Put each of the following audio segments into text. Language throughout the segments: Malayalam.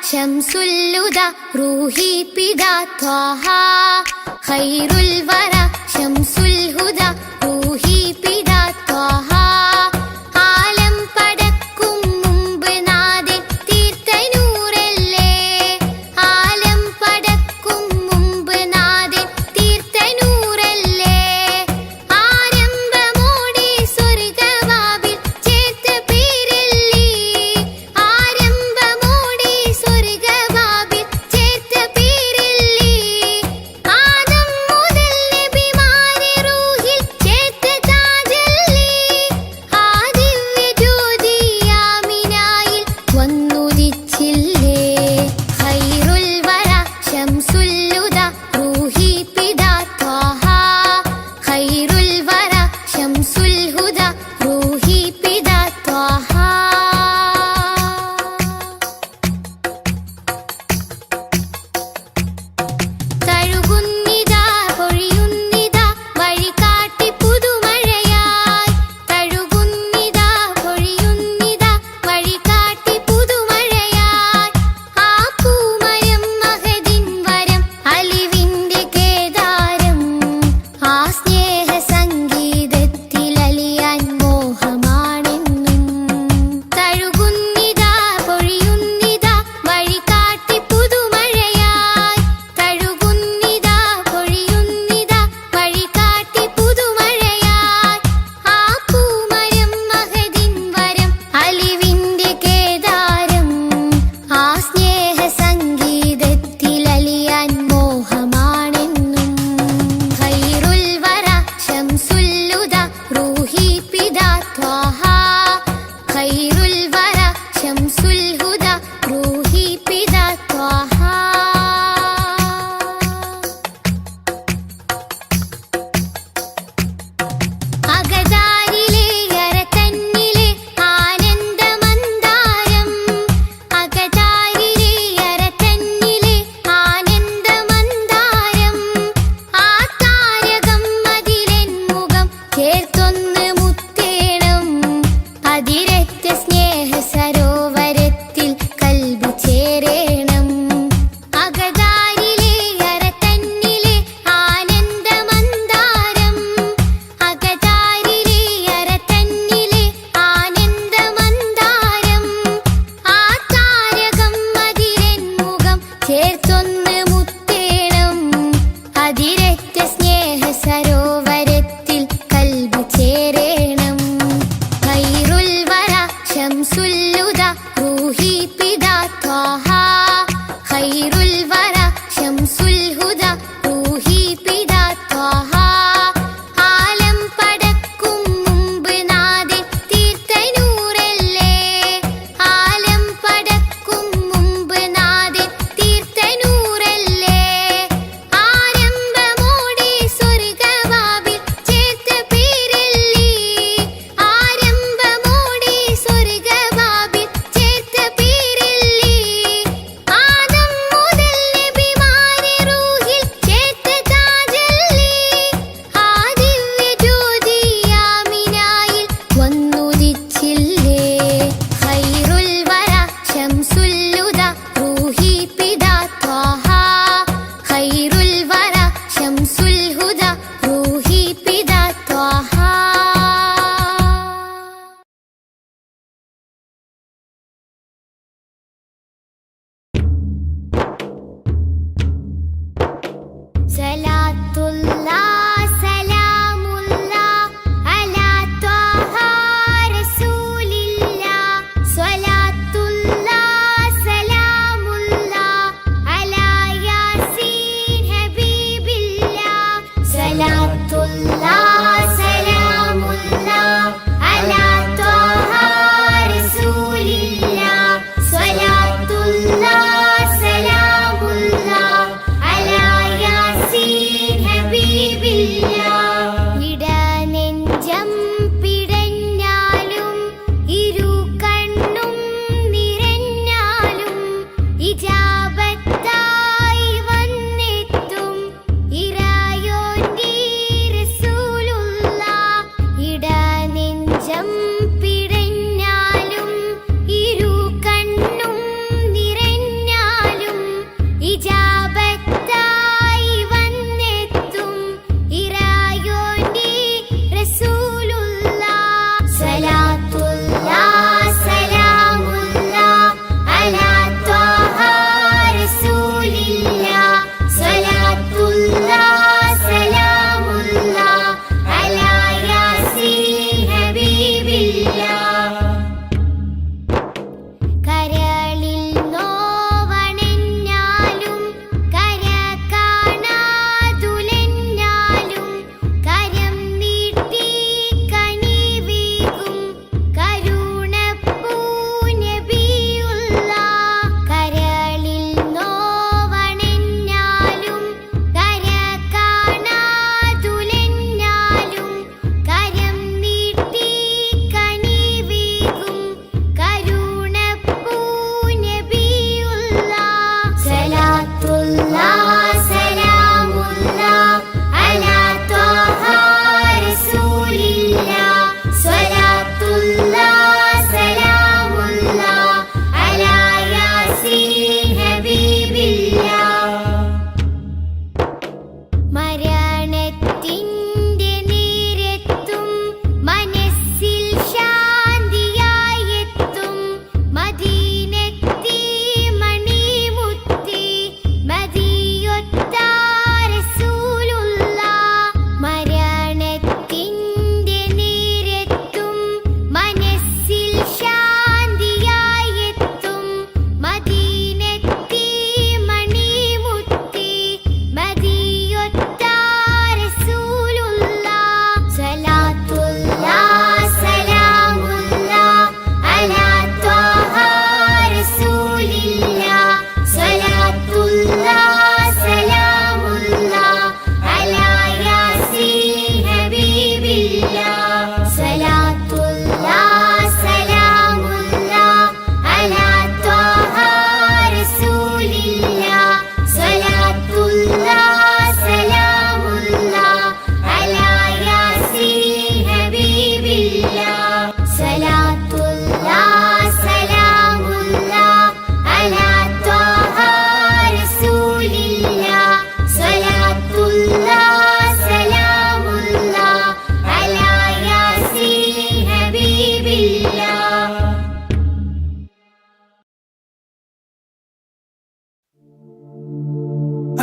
ശംസുൽ ഹുദ റൂഹി പിതാ ത്വാഹ ഖൈറുൽ വറ ശംസുൽ ഹുദ റൂഹി പിതാ ത്വാഹ ആലം പടക്കും മുമ്പ് നാഥൻ തീർത്ത നൂറല്ലേ ആലം പടക്കും മുമ്പ് നാഥൻ തീർത്ത നൂറല്ലേ ആരംഭമോടെ സ്വർഗ്ഗവാതിൽ ചേർത്ത പേരല്ലേ ആരംഭമോടെ സ്വർഗ്ഗവാതിൽ ചേർത്ത പേരല്ലേ ആദം മുതൽ നബിമാരെ റൂഹിൽ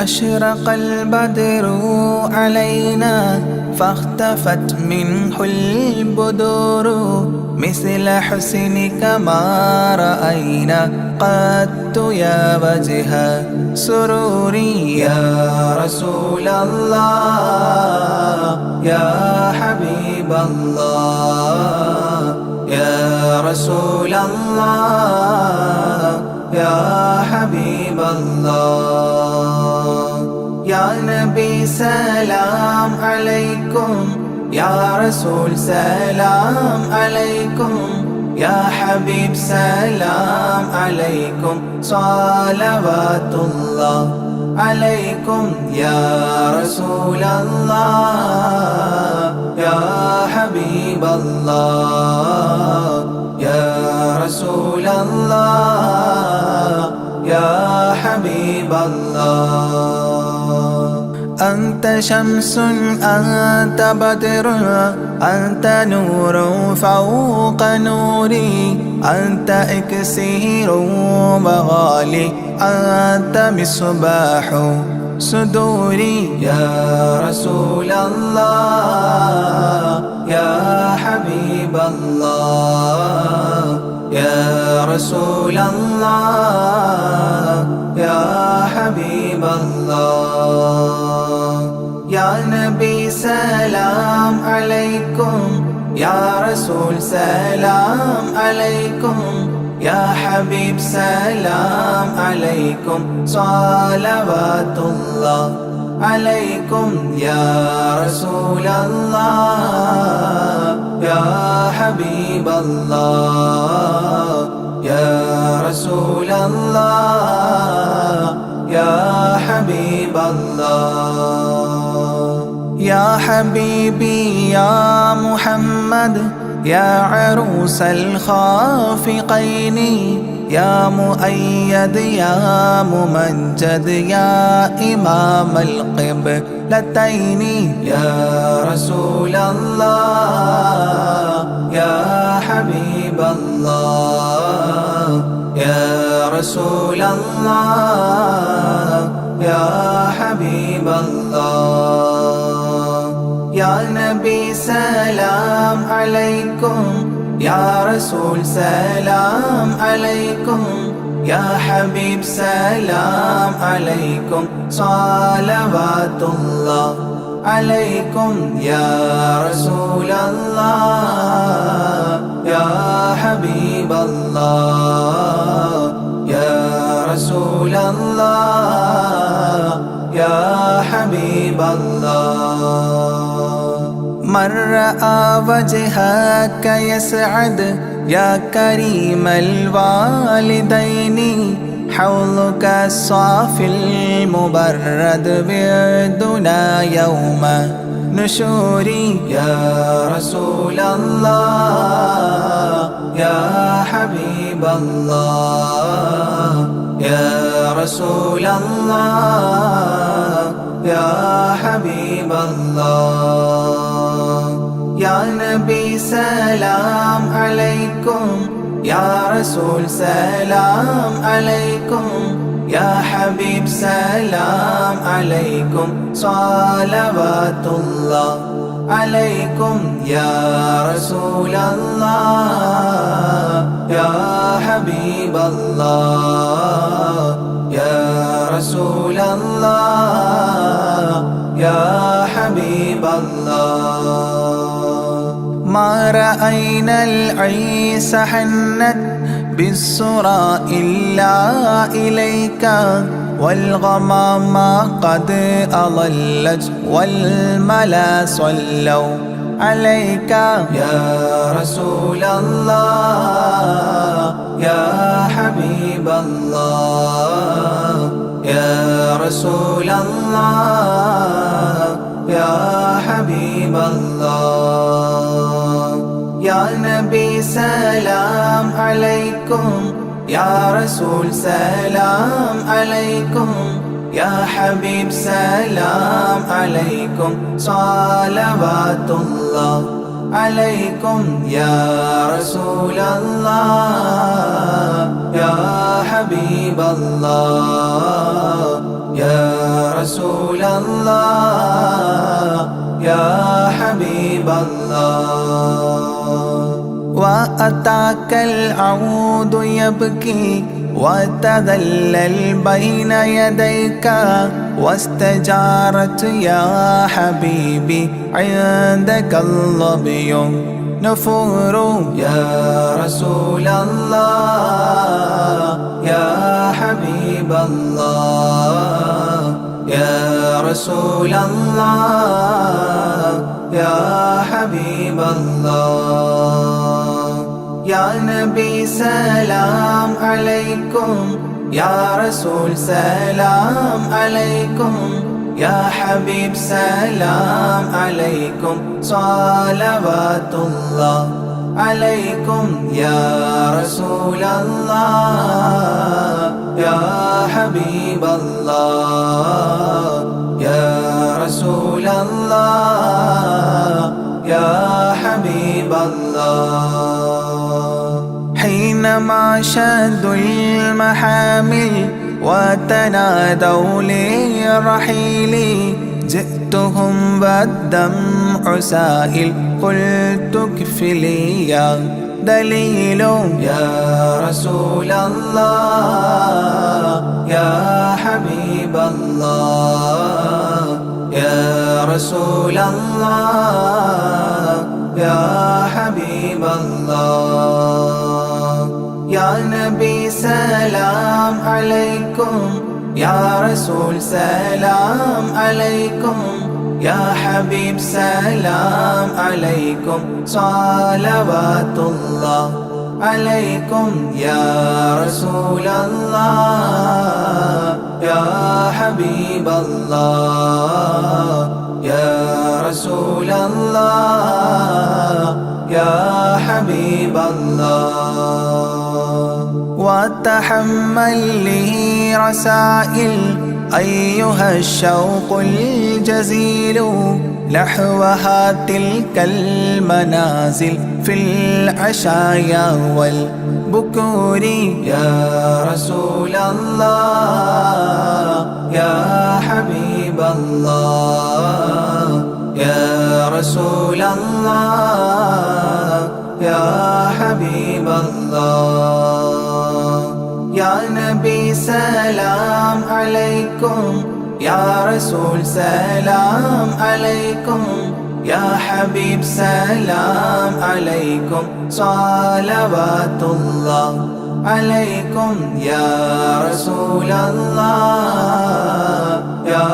أشرق البدر علينا فاختفت منه البدور مثل حسنك ما رأينا قط يا وجه سروري يا رسول الله يا حبيب الله يا رسول الله يا حبيب الله يا نبي سلام عليكم يا رسول سلام عليكم يا حبيب سلام عليكم صلوات الله عليكم يا رسول الله يا حبيب الله يا رسول الله يا حبيب الله أنت شمس أنت بدر أنت نور فوق نوري أنت إكسير وغالي أنت مصباح صدوري يا رسول الله يا حبيب الله يا رسول الله يا حبيب الله يا نبي سلام عليكم يا رسول سلام عليكم يا حبيب سلام عليكم صلوات الله عليكم يا رسول الله يا حبيب الله يا رسول الله يا حبيب الله يا حبيبي يا محمد يا عروس الخافقين يا مؤيد يا ممجد يا إمام القبلتين يا رسول الله يا حبيب الله يا رسول الله يا حبيب الله يا نبي سلام عليكم يا رسول سلام عليكم يا حبيب سلام عليكم صلوات الله عليكم يا رسول الله يا حبيب الله يا رسول الله يا حبيب الله من رأى وجهك يسعد يا كريم الوالدين حوضك الصافي المبرد بعدنا يوم نشوري يا رسول الله يا حبيب الله يا رسول الله يا حبيب الله يا نبي سلام عليكم يا رسول سلام عليكم يا حبيب سلام عليكم صلوات الله عليكم يا رسول الله يا حبيب الله يا رسول الله يا حبيب الله ما رأينا العيس حنت بالسرى إلا إليك والغمام قد أضلت والملا صلوا عليك يا رسول الله يا حبيب الله يا رسول الله يا حبيب الله يا نبي سلام عليكم يا رسول سلام عليكم يا حبيب سلام عليكم صلوات الله عليكم يا رسول الله يا حبيب الله يا رسول الله يا حبيب الله وأتاك العود يبكي وتذلل بين يديك واستجارت يا حبيبي عندك الظبي نفور يا رسول الله يا حبيب الله يا رسول الله يا حبيب الله يا نبي سلام عليكم يا رسول سلام عليكم يا حبيب سلام عليكم صلوات الله عليكم يا رسول الله يا حبيب الله يا رسول الله يا حبيب الله حينما شدوا المحامل وتنادوا للرحيل جئتهم والدمع سائل قلت كفلي يا دليل يا رسول الله يا حبيب الله يا رسول الله يا حبيب الله يا نبي سلام عليكم يا رسول سلام عليكم يا حبيب سلام عليكم صلوات الله عليكم يا رسول الله يا حبيب الله يا رسول الله يا حبيب الله وتحمل لي رسائل أيها الشوق الجزيل نحوها تلك المنازل في العشايا والبكور يا رسول الله يا حبيب الله يا رسول الله يا حبيب الله يا نبي سلام عليكم يا رسول سلام عليكم يا حبيب سلام عليكم صلوات الله عليكم يا رسول الله يا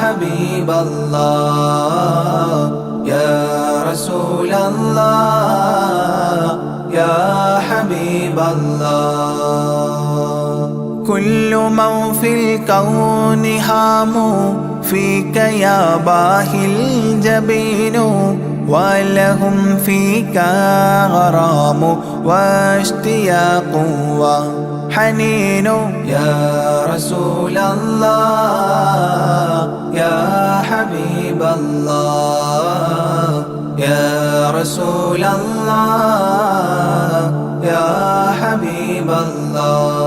حبيب الله يا رسول الله يا حبيب الله كل من في الكون هام فيك يا باهي الجبين ولهم فيك غرام واشتياق وحنين يا رسول الله يا حبيب الله يا رسول الله يا حبيب الله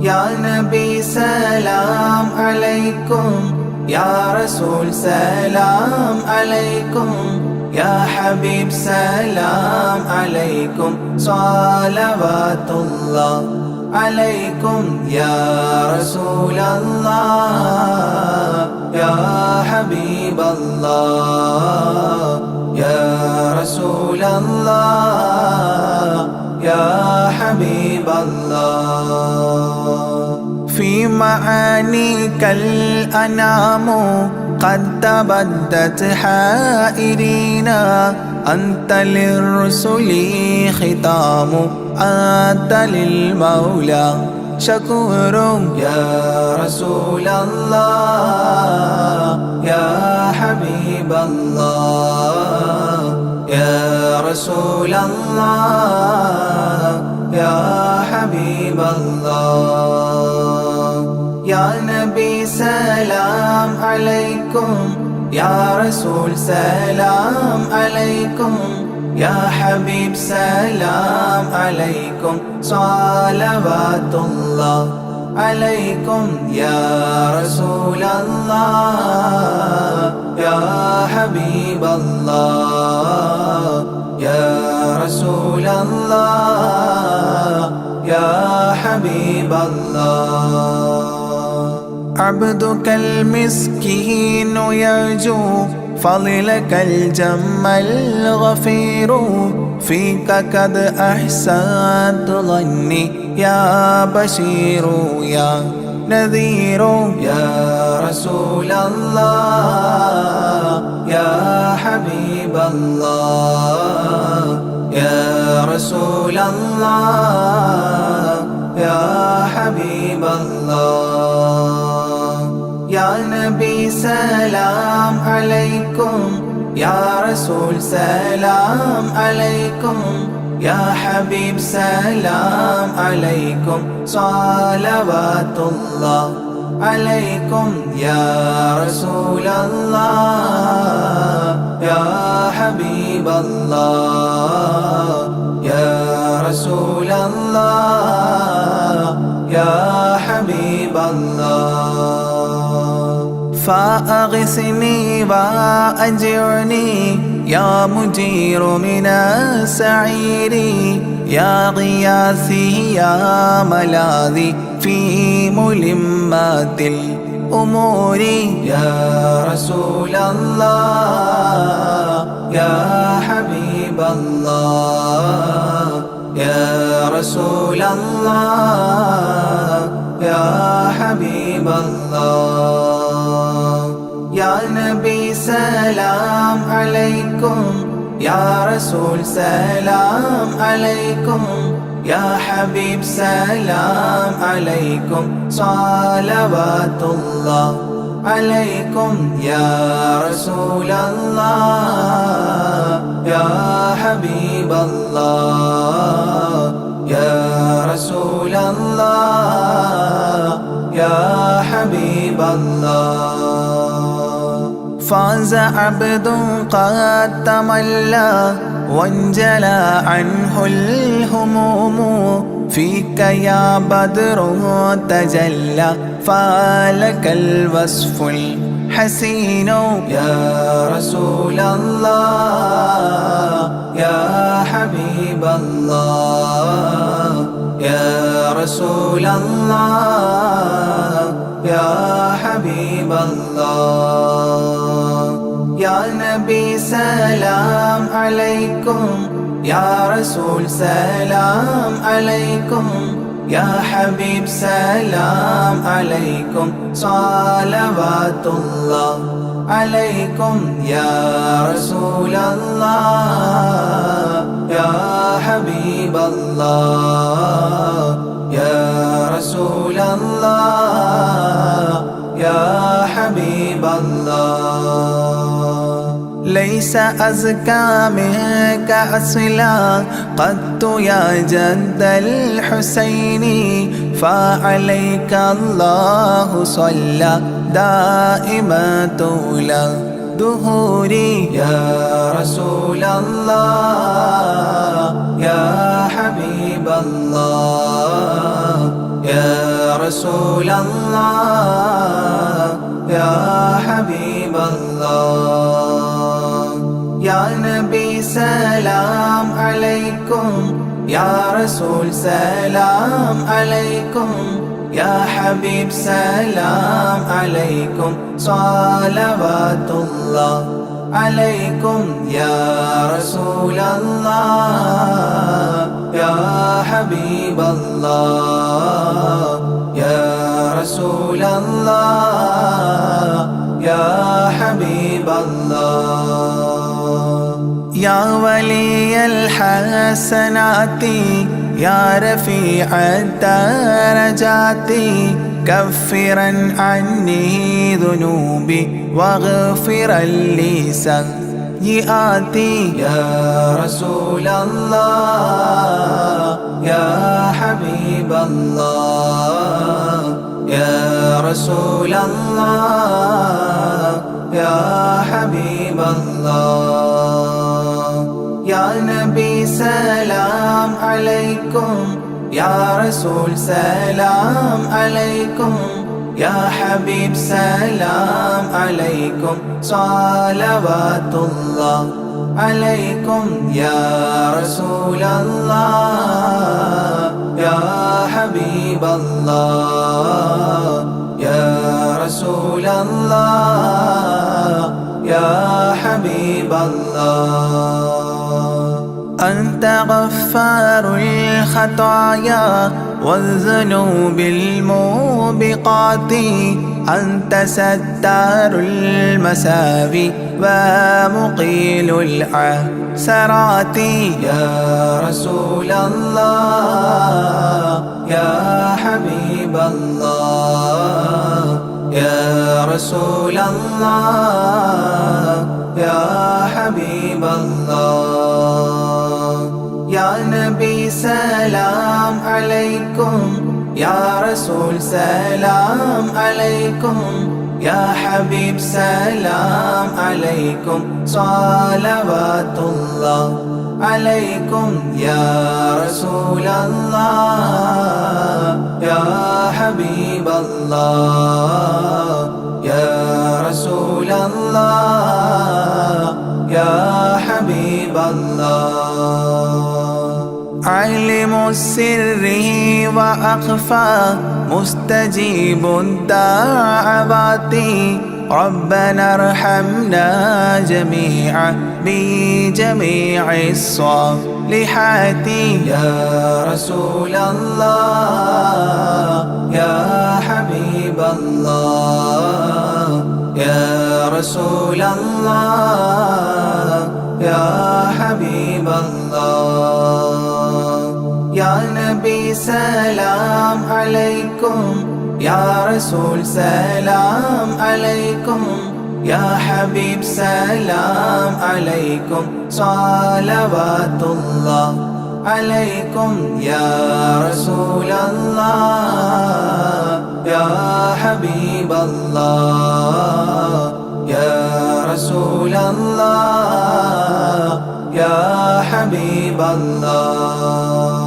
يا نبي سلام عليكم يا رسول سلام عليكم يا حبيب سلام عليكم صلوات الله عليكم يا رسول الله يا حبيب الله يا رسول الله يا حبيب الله في معانيك الأنام قد تبدت حائرين أنت للرسل ختام أنت للمولى شكور يا رسول الله يا حبيب الله يا رسول الله يا حبيب الله يا نبي سلام عليكم يا رسول سلام عليكم يا حبيب سلام عليكم صلوات الله عليكم يا رسول الله يا حبيب الله يا رسول الله يا حبيب الله عبدك المسكين يرجو فضلك الجم الغفير فيك قد أحسنت ظني يا بشير يا نذير يا رسول الله يا حبيب الله يا رسول الله يا حبيب الله يا نبي سلام عليكم يا رسول سلام عليكم يا حبيب سلام عليكم صلوات الله عليكم يا رسول الله يا حبيب الله يا رسول الله يا حبيب الله فأغثني وأجرني يا مجير من السعير يا غياثي يا ملاذي في ملمات الأمور يا رسول الله يا حبيب الله يا رسول الله يا حبيب الله يا نبي سلام عليكم يا رسول سلام عليكم يا حبيب سلام عليكم صلوات الله عليكم يا رسول الله يا حبيب الله يا رسول الله يا حبيب الله فاز عبد قد تملى وانجلى عنه الهموم فيك يا بدر تجلى فلك الوصف الحسين يا رسول الله يا حبيب الله يا رسول الله يا حبيب الله يا نبي سلام عليكم يا رسول سلام عليكم يا حبيب سلام عليكم صلوات الله عليكم يا رسول الله يا حبيب الله يا رسول الله يا حبيب الله ليس أزكى منك أصلا قدت يا جد الحسين فعليك الله صلى دائما طول دهوري يا رسول الله يا حبيب الله يا رسول الله يا حبيب الله يا نبي سلام عليكم يا رسول سلام عليكم يا حبيب سلام عليكم صلوات الله عليكم يا رسول الله يا حبيب الله يا رسول الله يا حبيب الله يا ولي الحسنات يا رفيع الدرجات كفرا عني ذنوبي واغفرا لي سيئاتي يا رسول الله يا حبيب الله يا رسول الله يا حبيب الله يا نبي سلام عليكم يا رسول سلام عليكم يا حبيب سلام عليكم صلوات الله عليكم يا رسول الله يا حبيب الله يا رسول الله يا حبيب الله أنت غفار الخطايا والذنوب الموبقات أنت ستار المساوي ومقيل العثرات يا رسول الله يا حبيب الله يا رسول الله يا حبيب الله يا نبي سلام عليكم يا رسول سلام عليكم يا حبيب سلام عليكم صلوات الله عليكم يا رسول الله يا حبيب الله يا رسول الله يا حبيب الله عالم السر وأخفى مستجيب الدعوات ربنا ارحمنا جميعا بجميع الصالحات يا رسول الله يا حبيب الله يا رسول الله يا حبيب الله يا نبي سلام عليكم يا رسول سلام عليكم يا حبيب سلام عليكم صلوات الله عليكم يا رسول الله يا حبيب الله يا رسول الله يا حبيب الله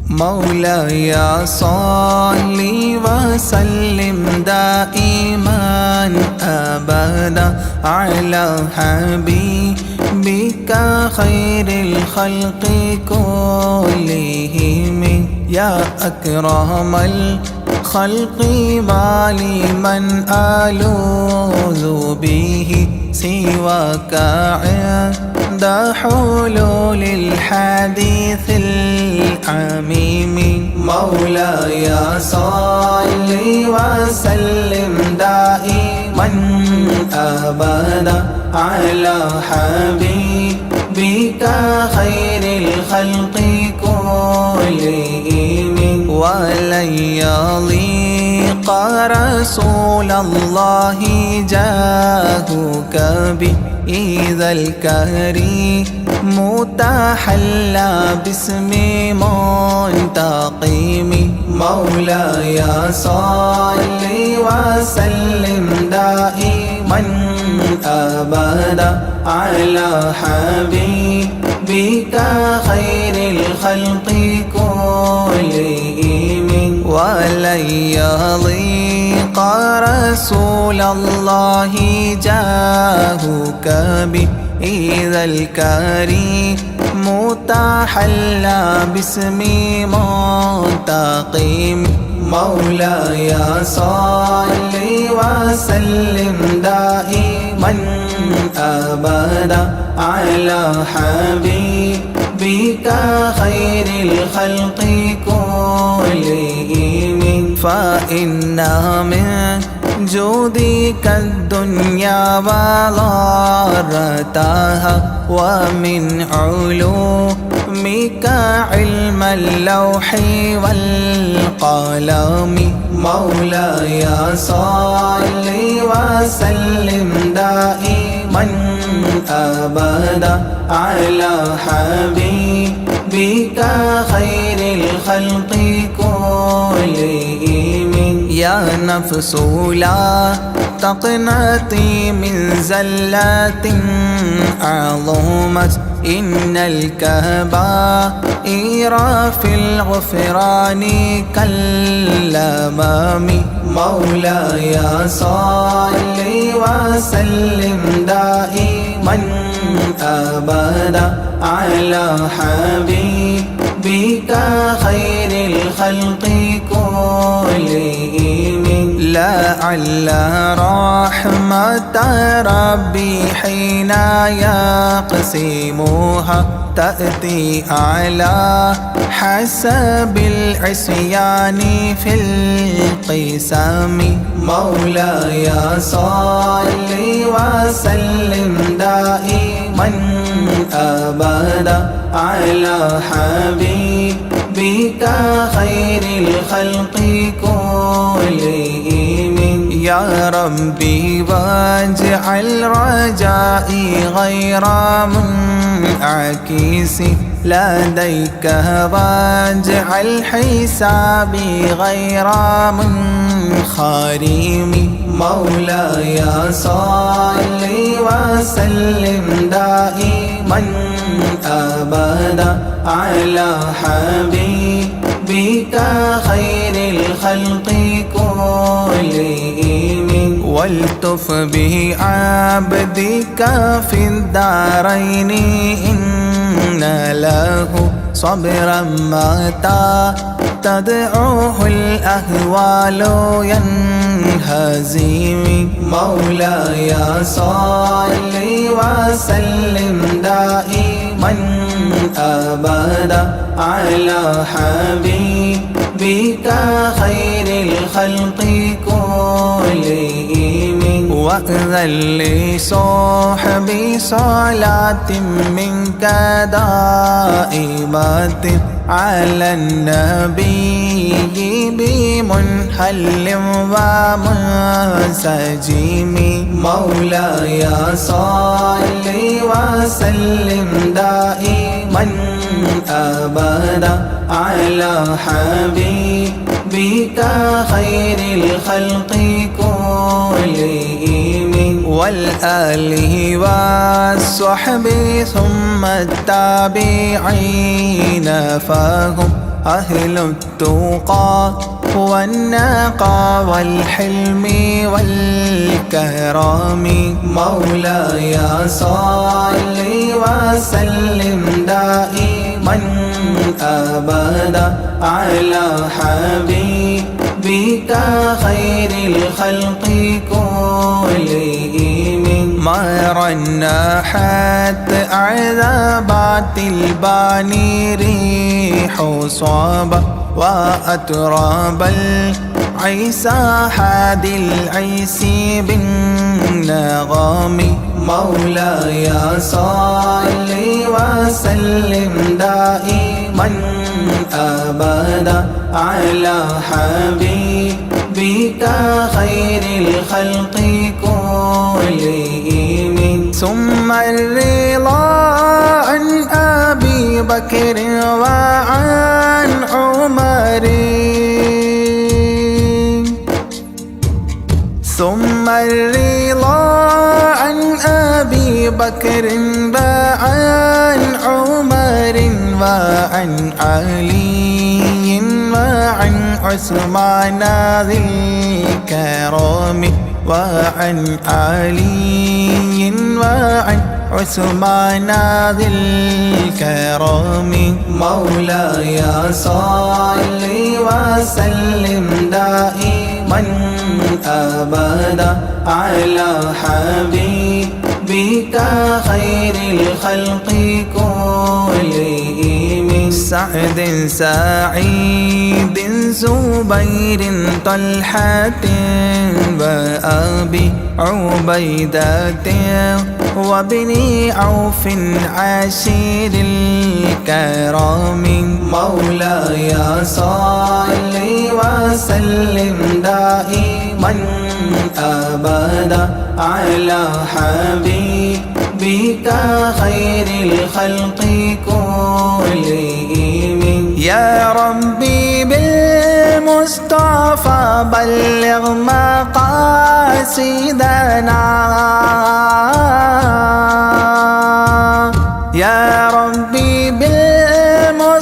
مولاي صل وسلم دائما أبدا على حبيبك خير الخلق كلهم يا أكرم الخلق ولمن ألوذ به سواك عند حلول الحديث العميم مولاي صل وسلم دائما أبدا على حبيبك خير الخلق كلهم ولن يضيق رسول الله جاهك بإذا الكريم تحلى باسم منتقم مولاي صل وسلم دائما أبدا على حبيبك خير الخلق كلهم ولن يضيق رسول الله جاهك بإذا الكريم تحلى باسم منتقم مولاي صل وسلم دائما أبدا على حبيبك خير الخلق كلهم فإن من جودك الدنيا وضارتها ومن علومك علم اللوح والقلم مولاي صل وسلم دائما أبدا على حبيبك بك خير الخلق كلهم. يا نفس لا تقنطي من زلة عظمت، إن الكبائر في الغفران كالأمام. مولاي صل وسلم دائما أبدا على حبيبك خير الخلق كلهم. لعل رحمة ربي حين يقسمها تأتي على حسب العصيان في القسم. مولاي صل وسلم دائما أبدا على حبيبك خير الخلق كلهم. يا ربي واجعل رجائي غير منعكس لديك، واجعل حسابي غير منخرم. مولاي صل وسلم دائما أبدا على حبيبك خير الخلق كلهم. والتف بعبدك في الدارين إن له صبرا متى تدعوه الأهوال ينهزم. مولاي صل وسلم دائما أبدا على حبيبك خير الخلق كلهم. وأذن لصحبي صلاة منك دائمة على النبي بمنحل ومنسجم. مولاي صل وسلم دائما أبدا على حبيبك خير الخلق كلهم. والآله والصحب ثم التابعين فهم أهل التقى والنقى والحلم والكرم. مولاي صل وسلم دائما أبدا على حبيبك خير الخلق كلهم. ما رنحت عذابات الباني ريح صابة وأتراب العيسى حادي العيس بالنغم. مولاي صل وسلم دائما أبدا على حبيبك خير الخلق كلهم. ثم الرضا عن أبي بكر وعن عمر، ثم الرضا عن أبي بكر وعن عمر وعن علي وعن عثمان ذي الكرم وعن علي وعن عثمان ذي الكرم. مولاي صل وسلم دائما أبدا على حبيبك خير الخلق كلهم. سعد سعيد زبير طلحة وأبي عبيدة وابن عوف عشير الكرام. مولاي صل وسلم دائما أبدا على حبيبك خير الخلق كلهم. يا ربي بالمصطفى بلغ مقاصدنا يا ربي بالمصطفى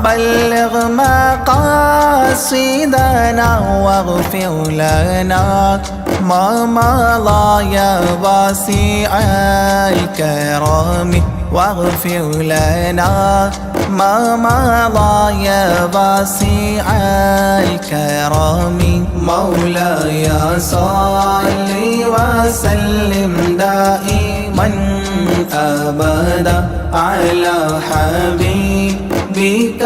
بلغ مقاصدنا واغفر لنا ما مضى يا واسع الكرم واغفر لنا ما مضى يا واسع الكرم مولاي صل وسلم دائما أبدا على حبيبك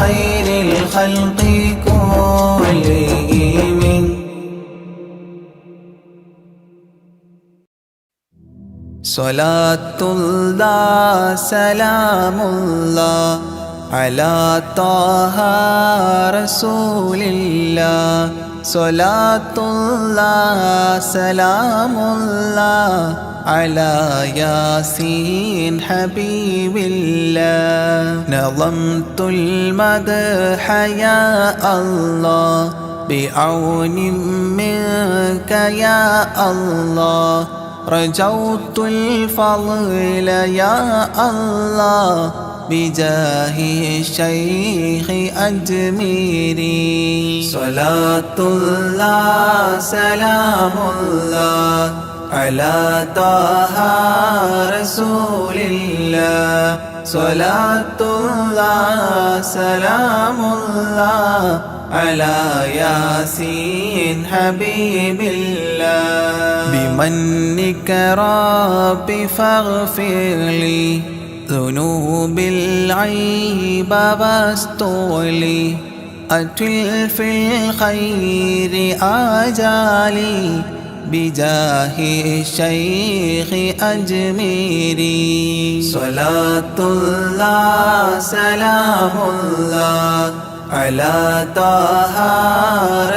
خير الخلق كلهم. صلاة الله سلام الله على طه رسول الله صلاة الله سلام الله على ياسين حبيب الله نظمت المدح يا الله بعون منك يا الله رجوت الفضل يا الله بجاه الشيخ أجميري صلاة الله سلام الله على طه رسول الله صلاة الله سلام الله على ياسين حبيب الله بمنك ربي فاغفر لي ذنوب العيب واستر لي أتل في الخير آجالي بجاه الشيخ أجميري صلاة الله سلام الله على طه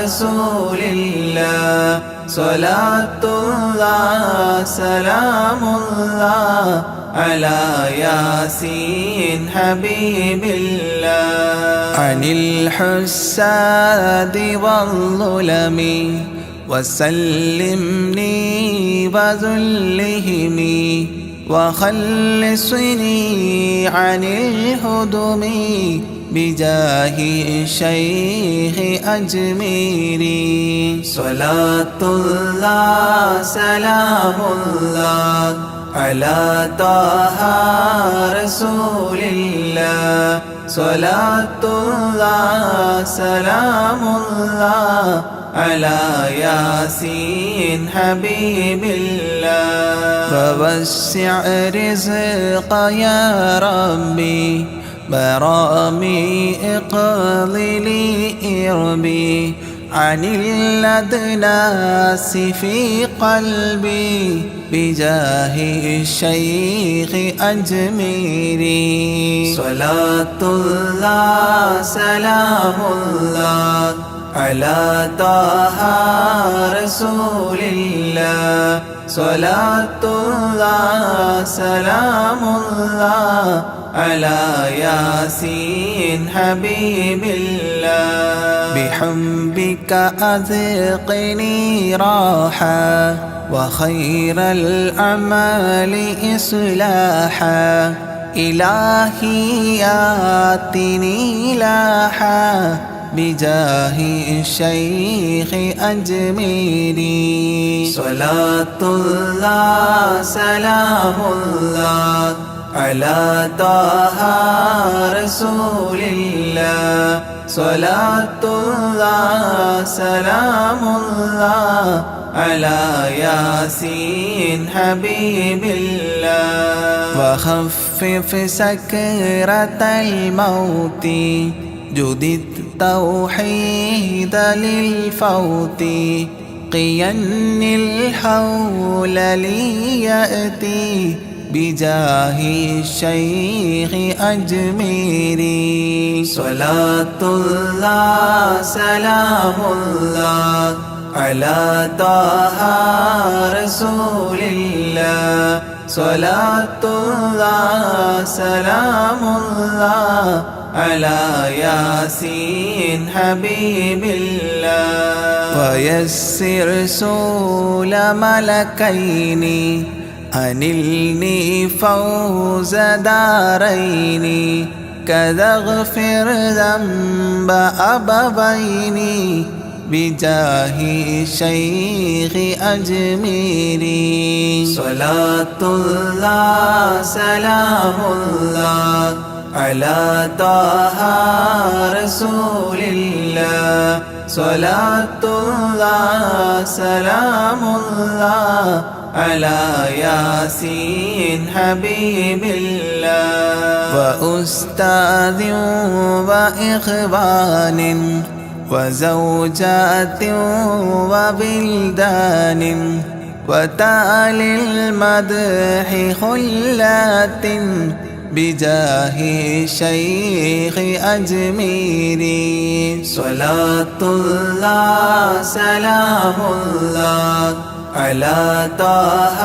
رسول الله صلاة الله سلام الله على ياسين حبيب الله عن الحساد والظلم وسلمني وذلهم وخلصني عن الهدم بجاه الشيخ أجميري صلاة الله سلام الله على طه رسول الله صلاة الله سلام الله على ياسين حبيب الله فوسع رزق يا ربي برامي اقض لي إربي عن الأدناس في قلبي بجاه الشيخ أجميري صلاة الله سلام الله على طه رسول الله صلاة الله سلام الله على ياسين حبيب الله بحبك أذقني راحة وخير الأعمال إصلاحا إلهي آتني لاحا بجاه الشيخ أجميري صلاة الله سلام الله على طه رسول الله صلاة الله سلام الله على ياسين حبيب الله وخفف سكرة الموت جدد التوحيد للفوت قين الحول ليأتي بجاه الشيخ أجميري صلاة الله سلام الله على طه رسول الله صلاة الله سلام الله على ياسين حبيب الله ويسر سول ملكين أنلني فوز دارين كذا اغفر ذنب أبوين بجاه شيخ أجميري صلاة الله سلام الله على طه رسول الله صلاة الله سلام الله على ياسين حبيب الله وأستاذ وإخوان وزوجات وبلدان وتالي المدح خلات بجاه شيخ أجميري صلاة الله سلام الله على طه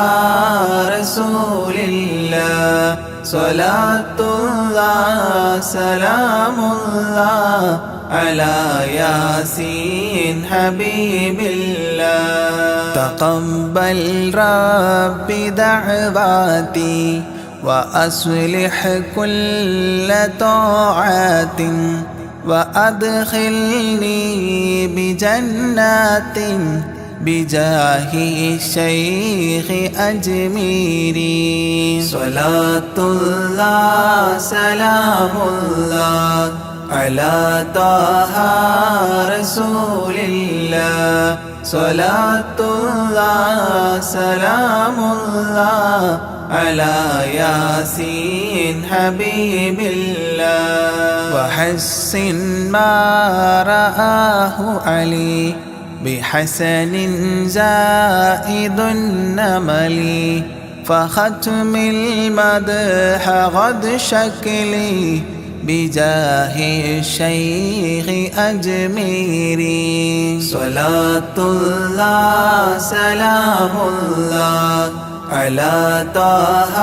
رسول الله صلاة الله سلام الله على ياسين حبيب الله تقبل رب دعواتي وأصلح كل طاعات وأدخلني بجنات بجاه شيخ أجميري صلاة الله سلام الله على طه رسول الله صلاة الله سلام الله على ياسين حبيب الله وحسن ما رآه علي بحسن زائد النمل فختم المدح غد شكلي بجاه الشيخ أجميري صلاة الله سلام الله على طه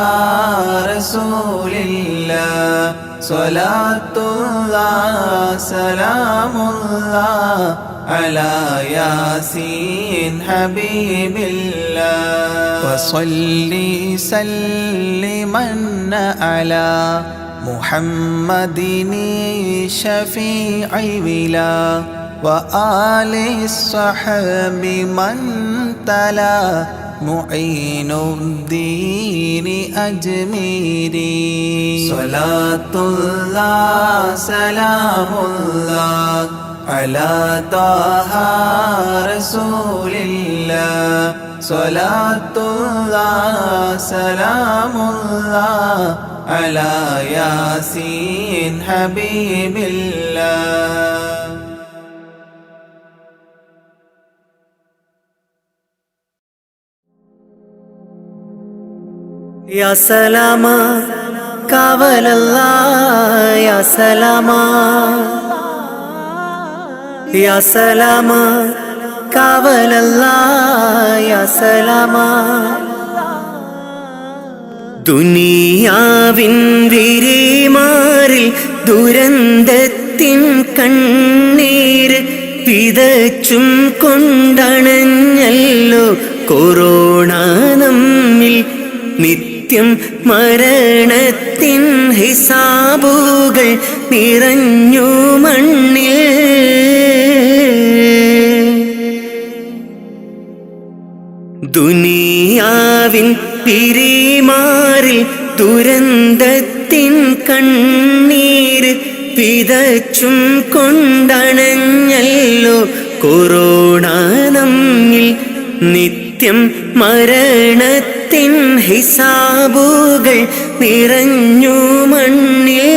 رسول الله صلاة الله سلام الله على ياسين حبيب الله وصلي سلما على محمد شفيع بلا وآل الصحب من تلا معين الدين أجميري صلاة الله سلام الله على طه رسول الله صلاة الله سلام الله على ياسين حبيب الله يا سلاما كاول الله يا سلاما يا سلاما كاول الله يا سلاما ദുനിയാവിൻ വിരിമാറിൽ ദുരന്തത്തിൻ കണ്ണീര് വിതച്ചും കൊണ്ടണഞ്ഞല്ലോ കൊറോണ നമ്മിൽ നിത്യം മരണത്തിൻ ഹിസാബുകൾ നിറഞ്ഞു മണ്ണിൽ ദുനിയാവിൻ പിരിമാറിൽ ദുരന്തത്തിൻ കണ്ണീര് വിതച്ചും കൊണ്ടണഞ്ഞല്ലോ കൊറോണ നമ്മിൽ നിത്യം മരണത്തിൻ ഹിസാബുകൾ നിറഞ്ഞു മണ്ണിൽ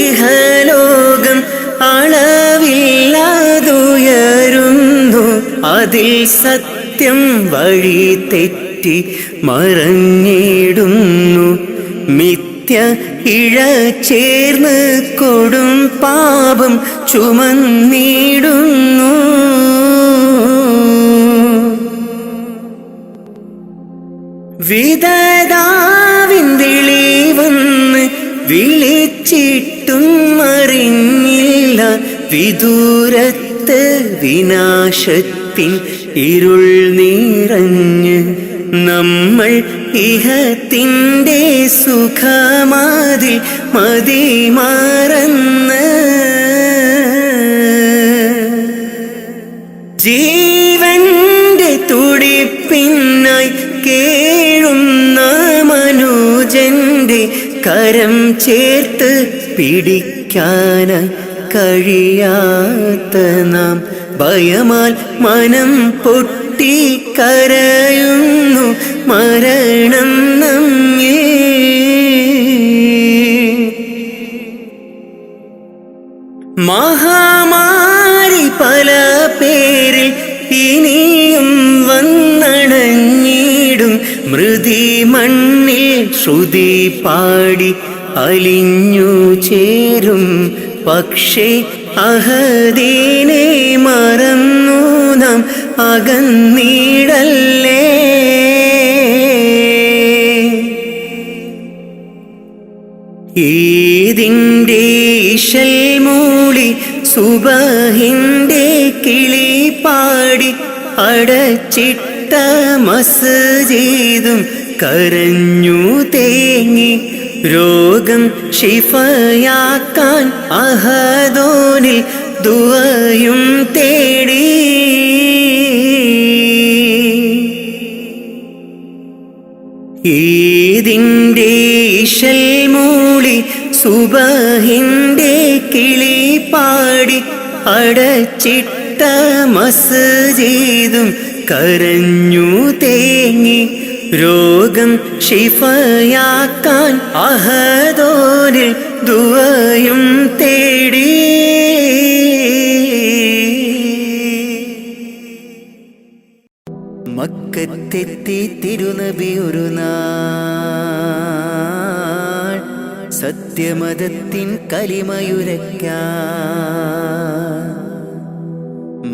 അധർമ്മങ്ങളിഹലോകം അളവില്ലാതുയരുന്നു അതിൽ സത്യം വഴി തെറ്റി മറഞ്ഞിടുന്നു മിഥ്യ ഇഴ ചേർന്ന് കൊടും പാപം ചുമന്നിടുന്നു വിധതാവിന്തിളി വന്ന് വിളിച്ചിട്ടും അറിഞ്ഞില്ല വിദൂരത്ത് വിനാശത്തിൻ ഇരുൾ നിറഞ്ഞ് നമ്മൾ ഇഹത്തിൻ്റെ സുഖമാതിൽ മതിമറന്ന് ജീവന്റെ തുടിപ്പിനായി കേഴുന്ന മനുജന്റെ കരം ചേർത്ത് പിടിക്കാൻ കഴിയാത്ത നാം ഭയമാൽ മനം പൊട്ടി കരയുന്നു മരണം നമ്മെ. മഹാമാരി പല പേരിൽ ഇനിയും വന്നണഞ്ഞിടും മൃതി മണ്ണിൽ ശ്രുതി പാടി അലിഞ്ഞു ചേരും. പക്ഷേ അഹദീനെ മറന്നു നാം അകന്നിടല്ലേ. ഈദിൻ്റെ ഇശൽ മൂളി സുബഹിൻ്റെ കിളി പാടി അടച്ചിട്ട മസ്ജിദും കരഞ്ഞു തേങ്ങി. രോഗം ശിഫയാക്കാൻ അഹദോനിൽ ദുആയും തേടി. ഈദിൻ്റെ ഇശൽ മൂളി സുബഹിൻ്റെ കിളി പാടി അടച്ചിട്ട മസ്ജിദും കരഞ്ഞു തേങ്ങി. രോഗം ശിഫയാക്കാൻ അഹദോനിൽ ദുആയും തേടി. മക്കത്തെത്തി തിരുനബി ഒരു നാൾ സത്യമതത്തിൻ കലിമയുരയ്ക്കാൻ.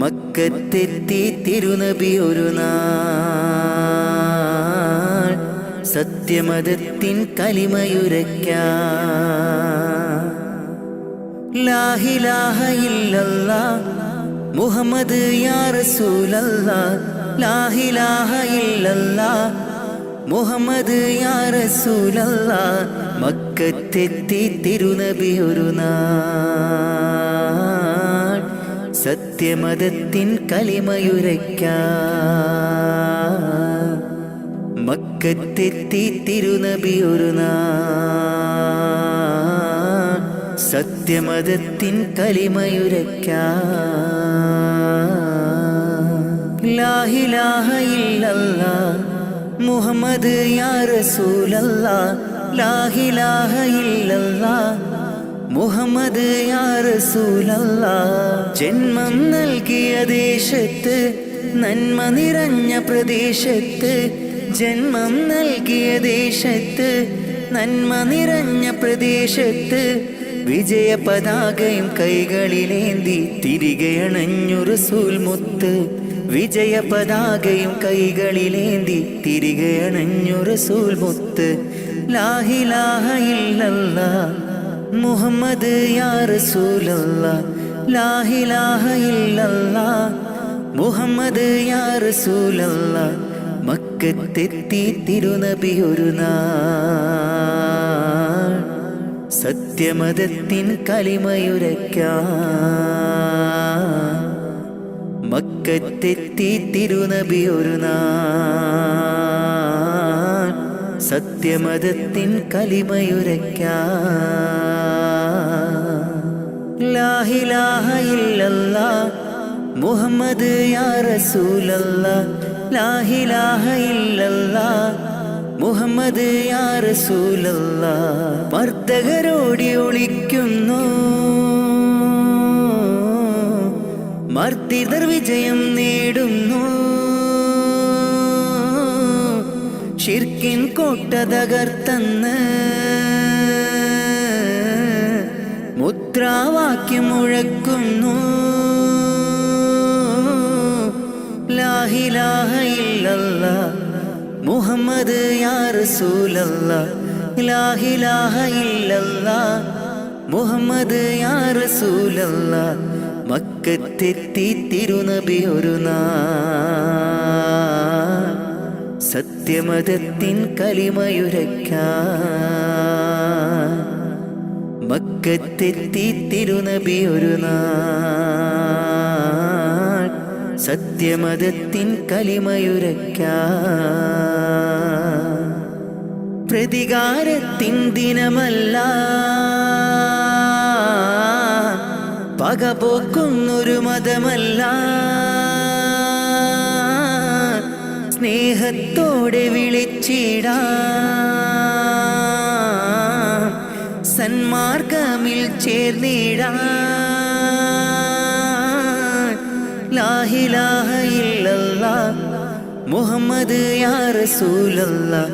മക്കത്തെത്തി തിരുനബി ഒരു നാൾ സത്യമതത്തിൻ കലിമയുരയ്ക്കാൻ. ലാ ഇലാഹ ഇല്ലല്ലാഹ് മുഹമ്മദ് യാ റസൂലല്ലാഹ്. ലാ ഇലാഹ ഇല്ലല്ലാഹ് മുഹമ്മദ് യാ റസൂലല്ലാഹ്. മക്കത്തെത്തി തിരുനബി ഒരു നാൾ സത്യമതത്തിൻ കലിമയുരയ്ക്കാൻ. മക്കത്തെത്തി തിരുനബി ഒരു നാൾ സത്യമതത്തിൻ കലിമയുരയ്ക്കാൻ. ലാ ഇലാഹ ഇല്ലല്ലാഹ് മുഹമ്മദ് യാ റസൂലല്ലാഹ്. ലാ ഇലാഹ ഇല്ലല്ലാഹ് മുഹമ്മദ് യാ റസൂലല്ലാഹ്. ജന്മം നൽകിയ ദേശത്ത് നന്മ നിറഞ്ഞ പ്രദേശത്ത്. ജന്മം നൽകിയ ദേശത്ത് നന്മ നിറഞ്ഞ പ്രദേശത്ത്. വിജയ പതാകയും കൈകളിലേന്തി തിരികെ അണഞ്ഞു റസൂൽ മുത്ത്. വിജയ പതാകയും കൈകളിലേന്തി തിരികെ അണഞ്ഞു റസൂൽ മുത്ത്. ലാ ഇലാഹ ഇല്ലല്ലാഹ് മുഹമ്മദ് യാ റസൂലല്ലാഹ്. ലാ ഇലാഹ ഇല്ലല്ലാഹ് മുഹമ്മദ് യാ റസൂലല്ലാഹ്. മക്കത്തെത്തി തിരുനബി ഒരു നാൾ സത്യമതത്തിൻ കലിമയുരയ്ക്കാൻ. മക്കത്തെത്തി തിരുനബി ഒരു നാൾ സത്യമതത്തിൻ കലിമയുരയ്ക്കാൻ. ലാ ഇലാഹ ഇല്ലല്ലാഹ് മുഹമ്മദ് യാ റസൂലല്ലാഹ്. ലാ ഇലാഹ ഇല്ലല്ലാഹ് മുഹമ്മദ് യാ റസൂലല്ലാഹ്. മർദ്ദകരോടി ഒളിക്കുന്നു മർദ്ദിതർ വിജയം നേടുന്നു. ശിർക്കിൻ കോട്ട തകർത്തന്ന് മുദ്രാവാക്യം മുഴക്കുന്നു. ലാ ഇലാഹ ഇല്ലല്ലാഹ് മുഹമ്മദ് യാ റസൂലല്ലാ ലാ ഇലാഹ ഇല്ലല്ലാ മുഹമ്മദ് യാ റസൂലല്ലാ മക്കത്തെത്തി തിരുനബി ഒരു നാൾ സത്യമതത്തിൻ കലിമയുരയ്ക്കാൻ മക്കത്തെത്തി തിരുനബി ഒരു നാൾ സത്യമതത്തിൻ കലിമയുരയ്ക്കാൻ പ്രതികാരത്തിൻ ദിനമല്ല പകപോക്കുന്നൊരു മതമല്ല സ്നേഹത്തോടെ വിളിച്ചിടാം സന്മാർഗമിൽ ചേർന്നിടാം ലാ ഇലാഹ ഇല്ലല്ലാ മുഹമ്മദ് യാ റസൂലല്ലാ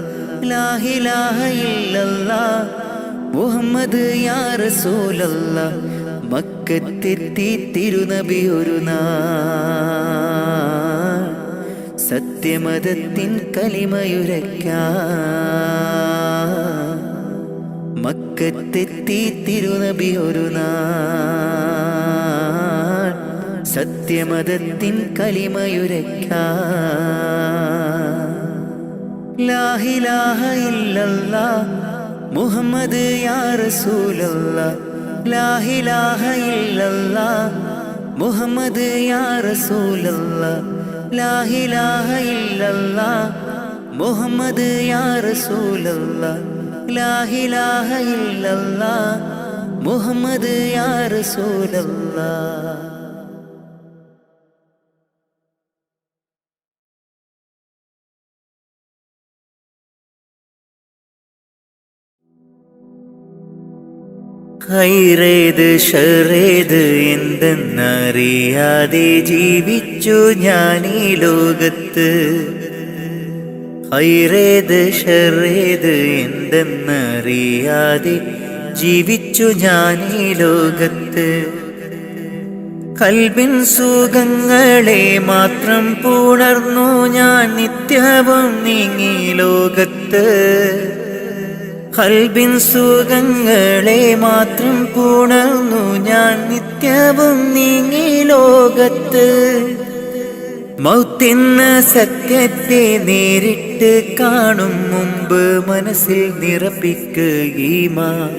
ലാ ഇലാഹ ഇല്ലല്ലാ മുഹമ്മദ് യാ റസൂലല്ലാ മക്കത്തെത്തി തിരുനബി ഒരു നാൾ സത്യമതത്തിൻ കലിമയുരയ്ക്കാൻ മക്കത്തെത്തി തിരുനബി ഒരു നാൾ സത്യമതത്തിൻ കലിമയുരയ്ക്കാൻ ലാ ഇലാഹ ഇല്ലല്ലാ മുഹമ്മദ് യാ റസൂലല്ലാ ലാ ഇലാഹ ഇല്ലല്ലാ മുഹമ്മദ് യാ റസൂലല്ലാ ലാ ഇലാഹ ഇല്ലല്ലാ മുഹമ്മദ് യാ റസൂലല്ലാ ലാ ഇലാഹ ഇല്ലല്ലാ മുഹമ്മദ് യാ റസൂലല്ലാ. ഹൈറേത് ഷറേത് എന്തെന്നറിയാതെ ജീവിച്ചു ഞാൻ ഈ ലോകത്ത്. ഹൈറേത് ഷറേത് എന്തെന്നറിയാതെ ജീവിച്ചു ഞാൻ ഈ ലോകത്ത്. കൽബിൻ സുഖങ്ങളെ മാത്രം പുണർന്നു ഞാൻ നിത്യവും നീങ്ങി ലോകത്ത്. കൽബിൻ സുഖങ്ങളെ മാത്രം പുണർന്നു ഞാൻ നിത്യവും നീങ്ങി ലോകത്ത്. മൗത്തെന്ന സത്യത്തെ നേരിട്ട് കാണും മുമ്പ് മനസ്സിൽ നിറപ്പിക്കുകീമാൻ.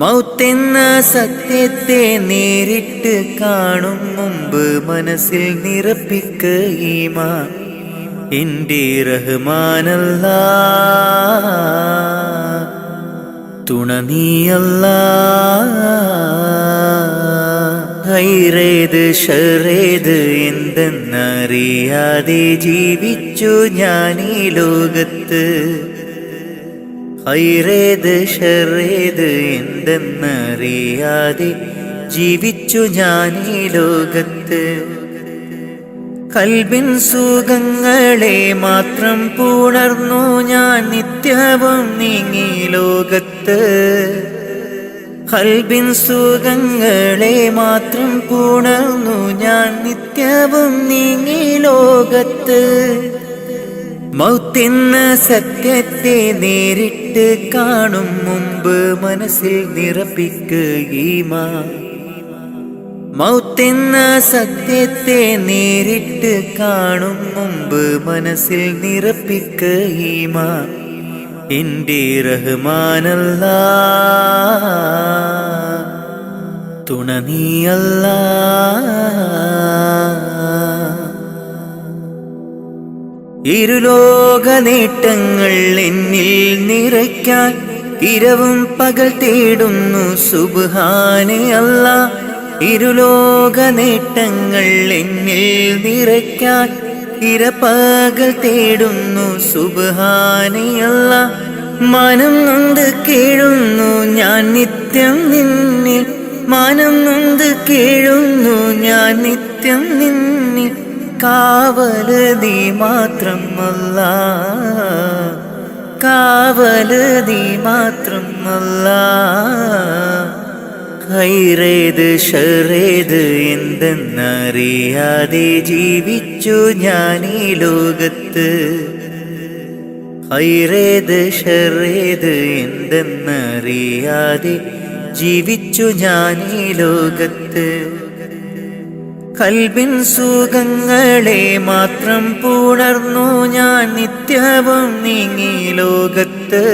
മൗത്തെന്ന സത്യത്തെ നേരിട്ട് കാണും മുമ്പ് മനസ്സിൽ നിറപ്പിക്കുകീമാൻ. എന്റെ റഹ്മാനല്ലാ തുണ നീയല്ലാ. ഹൈറേത് ഷറേത് എന്തെന്നറിയാതെ ജീവിച്ചു ഞാൻ ഈ ലോകത്ത്. ഹൈറേത് ഷറേത് എന്തെന്നറിയാതെ ജീവിച്ചു ഞാൻ ഈ ലോകത്ത്. കൽബിൻ സുഖങ്ങളെ മാത്രം പുണർന്നു ഞാൻ നിത്യവും നീങ്ങി ലോകത്ത്. കൽബിൻ സുഖങ്ങളെ മാത്രം പുണർന്നു ഞാൻ നിത്യവും നീങ്ങി ലോകത്ത്. മൗത്തെന്ന സത്യത്തെ നേരിട്ട് കാണും മുമ്പ് മനസ്സിൽ നിറപ്പിക്കുകീമാൻ. മൗത്തെന്ന സത്യത്തെ നേരിട്ട് കാണും മുമ്പ് മനസ്സിൽ നിറപ്പിക്കുകീമാൻ. എന്റെ റഹ്മാനല്ലാ തുണ നീയല്ലാ. ഇരുലോക നേട്ടങ്ങൾ എന്നിൽ നിറയ്ക്കാൻ ഇരവും പകൽ തേടുന്നു സുബ്ഹാനെ അല്ലാ. ഇരുലോക നേട്ടങ്ങൾ എന്നിൽ നിറയ്ക്കാൻ ഇരപകൽ തേടുന്നു സുബ്ഹാനെ അല്ലാ. മാനം നൊന്ത് കേഴുന്നു ഞാൻ നിത്യം നിന്നിൽ. മാനം നൊന്ത് കേഴുന്നു ഞാൻ നിത്യം നിന്നിൽ. കാവല് നീ മാത്രം അല്ലാ. കാവല് നീ മാത്രം അല്ലാ. ഹൈറേത് ഷറേത് എന്തെന്നറിയാതെ ജീവിച്ചു ഞാൻ ഈ ലോകത്ത്. ഹൈറേത് ഷറേത് എന്തെന്നറിയാതെ ജീവിച്ചു ഞാൻ ഈ ലോകത്ത്. കൽബിൻ സുഖങ്ങളെ മാത്രം പുണർന്നു ഞാൻ നിത്യവും നീങ്ങി ലോകത്ത്.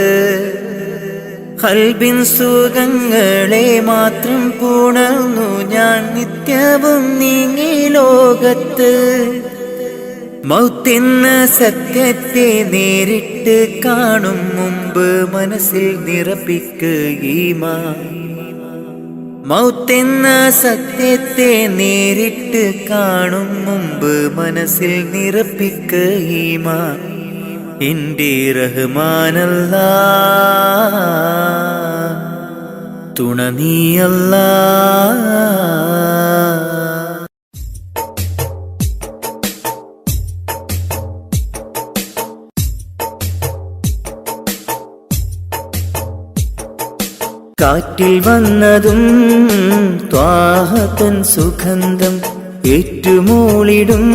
കൽബിൻ സുഖങ്ങളെ മാത്രം പുണർന്നു ഞാൻ നിത്യവും നീങ്ങി ലോകത്ത്. മൗത്തെന്ന സത്യത്തെ നേരിട്ട് കാണും മുമ്പ് മനസ്സിൽ നിറപ്പിക്കുകീമാൻ. മൗത്തെന്ന സത്യത്തെ നേരിട്ട് കാണും മുമ്പ് മനസ്സിൽ നിറപ്പിക്കുകീമാൻ. എൻ്റെ റഹ്മാനല്ലാ തുണ നീയല്ലാ. കാറ്റിൽ വന്നതും ത്വാഹതൻ സുഗന്ധം ഏറ്റുമൂളിടും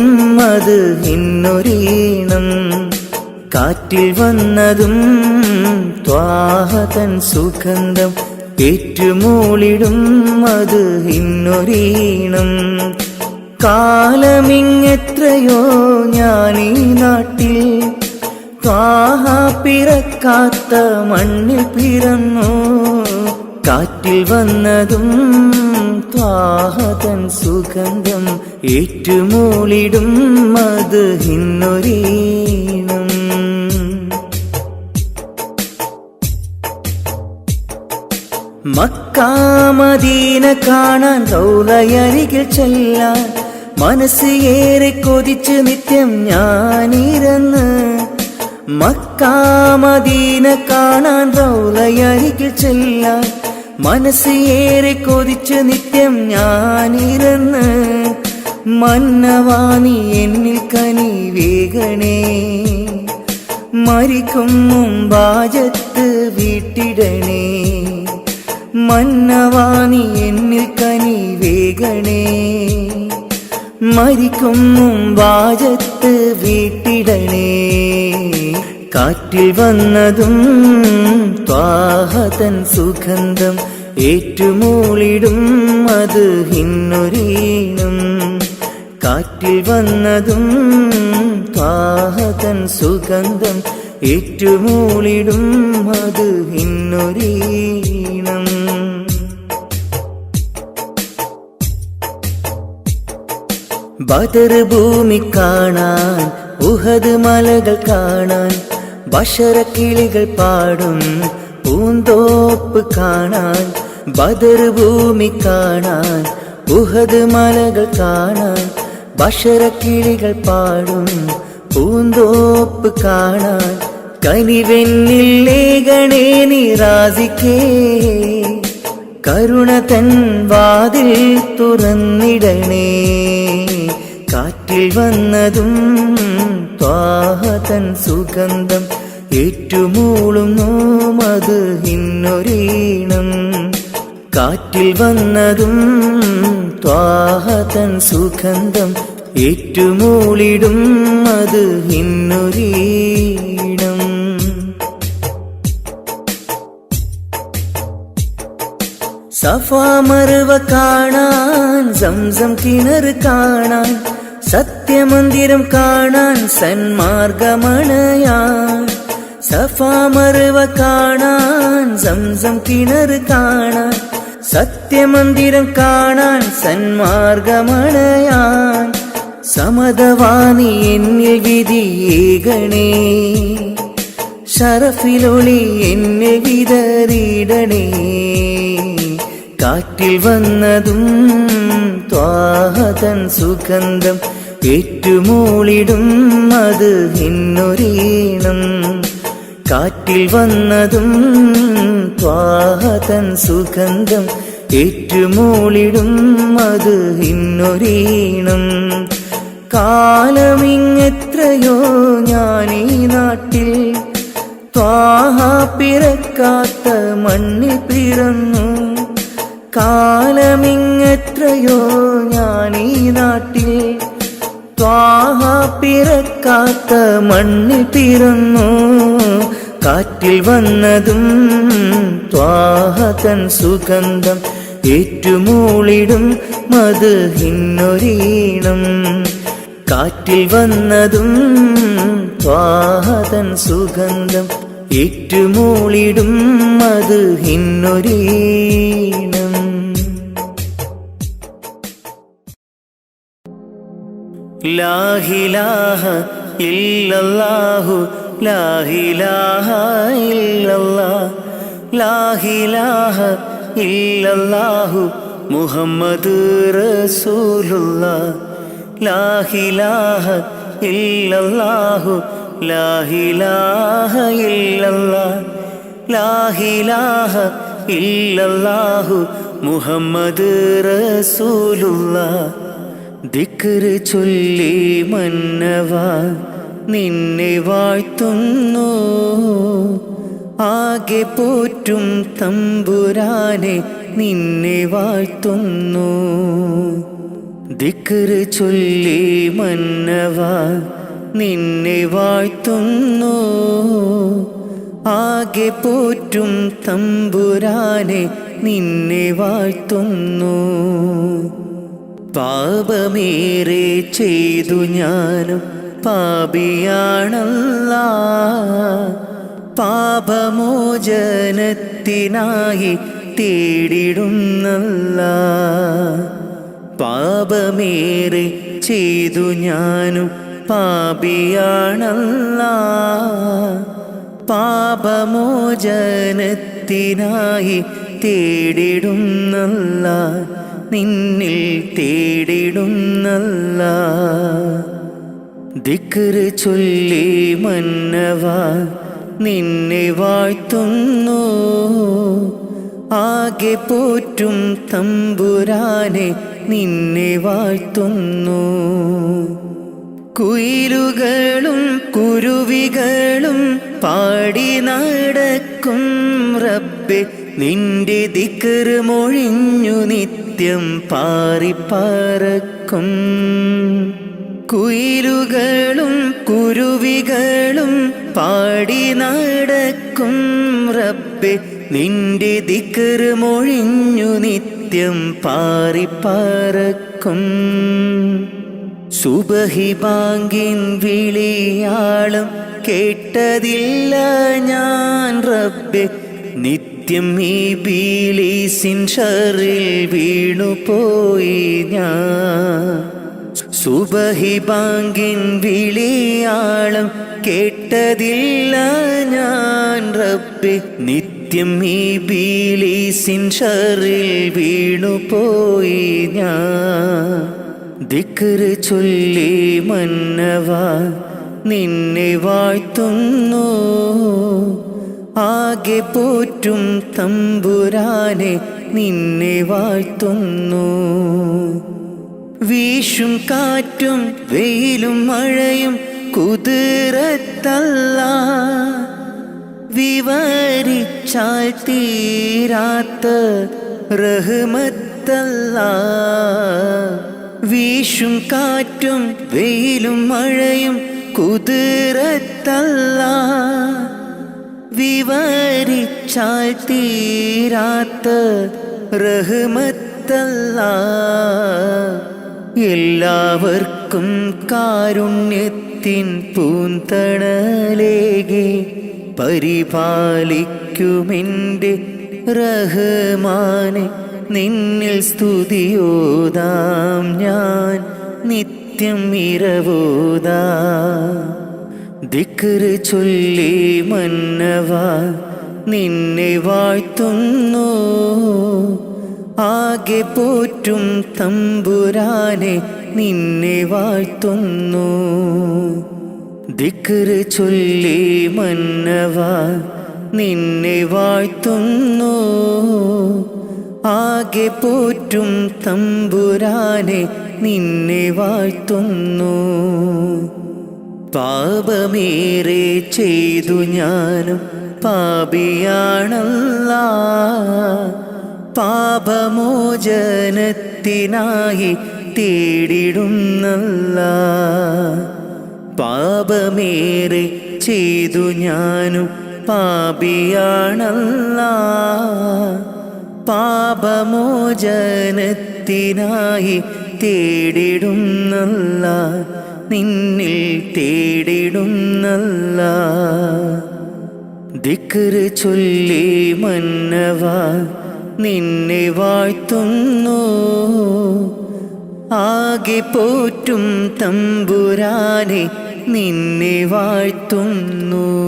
അത് ഇന്നൊരീണം. കാറ്റിൽ വന്നതും ത്വാഹതൻ സുഗന്ധം ഏറ്റുമൂളിടും അത് ഇന്നൊരീണം. കാലമിങ്ങെത്രയോ ഞാനീ നാട്ടിൽ ത്വാഹ പിറക്കാത്ത മണ്ണിൽ പിറന്നു. കാറ്റിൽ വന്നതും ത്വാഹതൻ സുഗന്ധം ഏറ്റുമൂളിടും അത് ഇന്നൊരീണം. മക്കാ മദീന കാണാൻ റൗളയരികിൽ ചെല്ലാൻ മനസ്സ് ഏറെ കൊതിച്ച് നിത്യം ഞാനിരുന്ന്. മക്കാ മദീന കാണാൻ റൗളയരികിൽ ചെല്ലാൻ മനസ്സ് ഏറെ കൊതിച്ച് നിത്യം ഞാനിരുന്ന്. മന്നവാനി എന്നിൽ കനി വേഗണേ, മരിക്കും മുമ്പാജത്ത് വീട്ടിടണേ. മന്നവാനി എന്നിൽ കനി വേഗണേ, മരിക്കും മുമ്പാജത്ത് വീട്ടിടണേ. കാറ്റിൽ വന്നതും ത്വാഹതൻ സുഗന്ധം ഏറ്റുമൂളിടും അത് ഇന്നൊരീണം. കാറ്റിൽ വന്നതും ത്വാഹതൻ സുഗന്ധം ഏറ്റുമൂളിടും അത് ഇന്നൊരീണം. ബദർ ഭൂമി കാണാൻ ഉഹദ് മലകൾ കാണാൻ ബഷറക്കിളികൾ പാടും പൂന്തോപ്പ് കാണാൻ. ബദർ ഭൂമി കാണാൻ ഉഹദ് മലകൾ കാണാൻ ബഷറക്കിളികൾ പാടും പൂന്തോപ്പ് കാണാൻ. കനിവെന്നിൽ ലേഖണേ നിറാസിക്കേ, കരുണ തൻ വാതിൽ തുറന്നിടണേ. കാറ്റിൽ വന്നതും ത്വാഹതൻ സുഗന്ധം ഏറ്റുമൂളുന്നു അത് ഇന്നൊരീണം. കാറ്റിൽ വന്നതും ത്വാഹതൻ സുഗന്ധം ഏറ്റുമൂളിടും അത് ഇന്നൊരീണം. സഫാ മർവ കാണാൻ സംസം കിണർ കാണാൻ സത്യമന്ദിരം കാണാൻ സന്മാർഗമണയാൻ. സഫാ മർവ കാണാൻ സംസം കിണർ കാണാൻ സത്യമന്ദിരം കാണാൻ സന്മാർഗമണയാൻ. സമതവാനി എന്നിൽ വിധിയേകണേ, ഷറഫിലൊളി എന്നിൽ വിതറിയിടണേ. കാറ്റിൽ വന്നതും ത്വാഹതൻ സുഗന്ധം ഏറ്റുമൂളിടും അത് ഇന്നൊരീണം. കാറ്റിൽ വന്നതും ത്വാഹതൻ സുഗന്ധം ഏറ്റുമൂളിടും അത് ഇന്നൊരീണം. കാലമിങ്ങെത്രയോ ഞാനീ നാട്ടിൽ ത്വാഹ പിറക്കാത്ത മണ്ണിൽ പിറന്നു. കാലമിങ്ങെത്രയോ ഞാനീ നാട്ടിൽ ത്വാഹ പിറക്കാത്ത മണ്ണിൽ പിറന്നു, കാറ്റിൽ വന്നതും ത്വാഹ തൻ സുഗന്ധം, ഏറ്റുമൂളിടും മദ്ഹിന്നൊരീണം. കാറ്റിൽ വന്നതും ത്വാഹ തൻ സുഗന്ധം, ഏറ്റുമൂളിടും മദ്ഹിന്നൊരീണം. ലാ ഇലാഹ ഇല്ലല്ലാഹു ലാ ഇലാഹ ഇല്ലല്ലാഹ്, ലാ ഇലാഹ ഇല്ലല്ലാഹു മുഹമ്മദ് റസൂലുള്ളാഹ്, ലാ ഇലാഹ ഇല്ലല്ലാഹു ലാ ഇലാഹ ഇല്ലല്ലാഹ്, ലാ ഇലാഹ ഇല്ലല്ലാഹു മുഹമ്മദ് റസൂലുള്ളാഹ്. ദിക്റ് ചൊല്ലി മന്നവാ നിന്നെ വാഴ്ത്തുന്നു, ആകെ പോറ്റും തമ്പുരാനെ നിന്നെ വാഴ്ത്തുന്നു. ദിക്റ് ചൊല്ലി മന്നവാ നിന്നെ വാഴ്ത്തുന്നു, ആകെ പോറ്റും തമ്പുരാനെ നിന്നെ വാഴ്ത്തുന്നു. പാപമേറെ ചെയ്തു ഞാനും പാപിയാണല്ലാ, പാപമോചനത്തിനായി തേടിടുന്നല്ലാ. പാപമേറെ ചെയ്തു ഞാനും പാപിയാണല്ലാ, പാപമോചനത്തിനായി തേടിടുന്നല്ലാ, നിന്നിൽ തേടിടുന്നല്ലാ. ദിക്റ് ചൊല്ലി മന്നവാ നിന്നെ വാഴ്ത്തുന്നു, ആകെ പോറ്റും തമ്പുരാനെ നിന്നെ വാഴ്ത്തുന്നു. കുയിലുകളും കുരുവികളും പാടി നടക്കും റബ്ബേ, നിന്റെ ദിക്റ് മൊഴിഞ്ഞു നിത്യം പാറിപ്പറക്കും. കുയിലുകളും കുരുവികളും പാടി നടക്കും റബ്ബേ, നിന്റെ ദിക്റ് മൊഴിഞ്ഞു നിത്യം പാറിപ്പറക്കും. സുബഹി ബാങ്കിൻ വിളിയാളം കേട്ടതില്ല ഞാൻ റബ്ബേ, നിത്യം ഈ ബീലീസിൻ ഷറിൽ വീണുപോയി ഞാൻ. സുബഹി ബാങ്കിൻ വിളിയാളം കേട്ടതില്ല ഞാൻ റബ്ബേ, നിത്യം ഈ ബീലീസിൻ ഷറിൽ വീണുപോയി ഞാൻ. ദിക്റ് ചൊല്ലി മന്നവാ നിന്നെ വാഴ്ത്തുന്നു, ആകെ പോറ്റും തമ്പുരാനെ നിന്നെ വാഴ്ത്തുന്നു. വീശും കാറ്റും വെയിലും മഴയും കുതിരത്തല്ലാ, വിവരിച്ചാൽ തീരാത്ത റഹ്മത്തല്ലാ. വീശും കാറ്റും വെയിലും മഴയും കുതിരത്തല്ലാ, വിവരിച്ചാൽ തീരാത്ത റഹ്മത്തല്ലാ. എല്ലാവർക്കും കാരുണ്യത്തിൻ പൂന്തണലേകി പരിപാലിക്കുമെൻ്റെ റഹ്മാനെ, നിന്നിൽ സ്തുതിയോതാം ഞാൻ നിത്യം ഇരവോതാം. ദിക്റ് ചൊല്ലി മന്നവാ നിന്നെ വാഴ്ത്തുന്നു, ആകെ പോറ്റും തമ്പുരാനെ നിന്നെ വാഴ്ത്തുന്നു. ദിക്റ് ചൊല്ലി മന്നവാ നിന്നെ വാഴ്ത്തുന്നു, ആകെ പോറ്റും തമ്പുരാനെ നിന്നെ വാഴ്ത്തുന്നു. പാപമേറെ ചെയ്തു ഞാനും പാപിയാണല്ലാ, പാപമോചനത്തിനായി തേടിടുന്നല്ലാ. പാപമേറെ ചെയ്തു ഞാനും പാപിയാണല്ലാ. പാപമോചനത്തിനായി തേടിടുന്നല്ലാ, നിന്നിൽ തേടിടുന്നല്ലാ. ദിക്റ് ചൊല്ലി മന്നവാ നിന്നെ വാഴ്ത്തുന്നു. ആകെ പോറ്റും തമ്പുരാനെ നിന്നെ വാഴ്ത്തുന്നു.